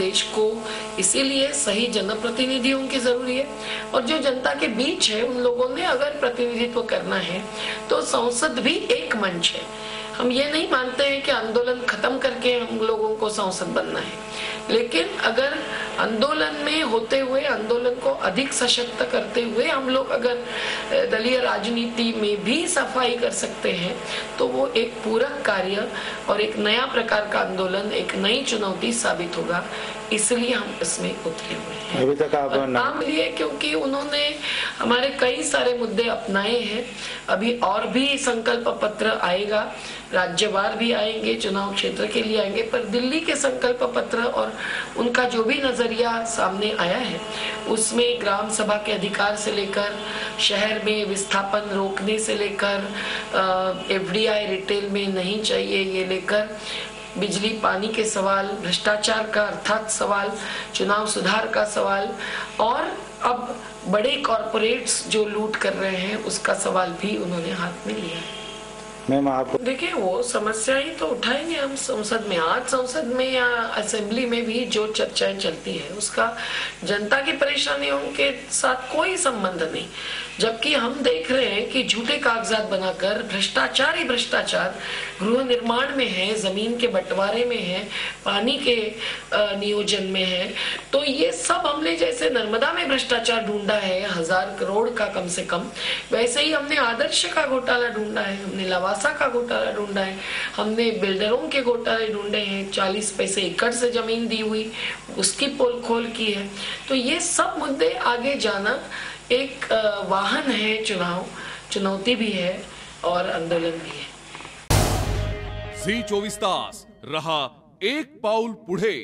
देश को इसीलिए सही जनप्रतिनिधियों की जरूरी है, और जो जनता के बीच है उन लोगों ने अगर प्रतिनिधित्व करना है तो संसद भी एक मंच है। हम ये नहीं मानते हैं कि आंदोलन खत्म करके हम लोगों को संसद बनना है, लेकिन अगर आंदोलन में होते हुए आंदोलन को अधिक सशक्त करते हुए हम लोग अगर दलीय राजनीति में भी सफाई कर सकते हैं तो वो एक पूरक कार्य और एक नया प्रकार का आंदोलन, एक नई चुनौती साबित होगा। इसलिए हम इसमें उतरे हुए हैं। अभी तक आप नाम लिए क्योंकि उन्होंने हमारे कई सारे मुद्दे अपनाए हैं। अभी और भी संकल्प पत्र आएगा, राज्यवार भी आएंगे, चुनाव क्षेत्र के लिए आएंगे, पर दिल्ली के संकल्प पत्र और उनका जो भी नजरिया सामने आया है उसमें ग्राम सभा के अधिकार से लेकर शहर में विस्थापन रोकने से लेकर एफडीआई रिटेल में नहीं चाहिए ये लेकर बिजली पानी के सवाल, भ्रष्टाचार का अर्थात सवाल, चुनाव सुधार का सवाल, और अब बड़े कॉरपोरेट्स जो लूट कर रहे हैं उसका सवाल भी उन्होंने हाथ में लिया है। मैम आपको देखिए वो समस्या ही तो उठाएंगे हम संसद में। आज संसद में या असेंबली में भी जो चर्चाएं चलती है उसका जनता की परेशानियों के साथ कोई संबंध नहीं, जबकि हम देख रहे हैं कि झूठे कागजात बनाकर भ्रष्टाचार ही भ्रष्टाचार गृह निर्माण में है, जमीन के बंटवारे में है, पानी के नियोजन में है। तो ये सब हमने जैसे नर्मदा में भ्रष्टाचार ढूंढा है 1000 करोड़ का कम से कम, वैसे ही हमने आदर्श का घोटाला ढूंढा है, हमने लवासा का घोटाला ढूंढा है, हमने बिल्डरों के घोटाले ढूंढे हैं, 40 पैसे एकड़ से जमीन दी हुई उसकी पोल खोल की है। तो ये सब मुद्दे आगे जाना एक वाहन है, चुनौती भी है और आंदोलन भी है। झी 24 तास रहा एक पाऊल पुढे।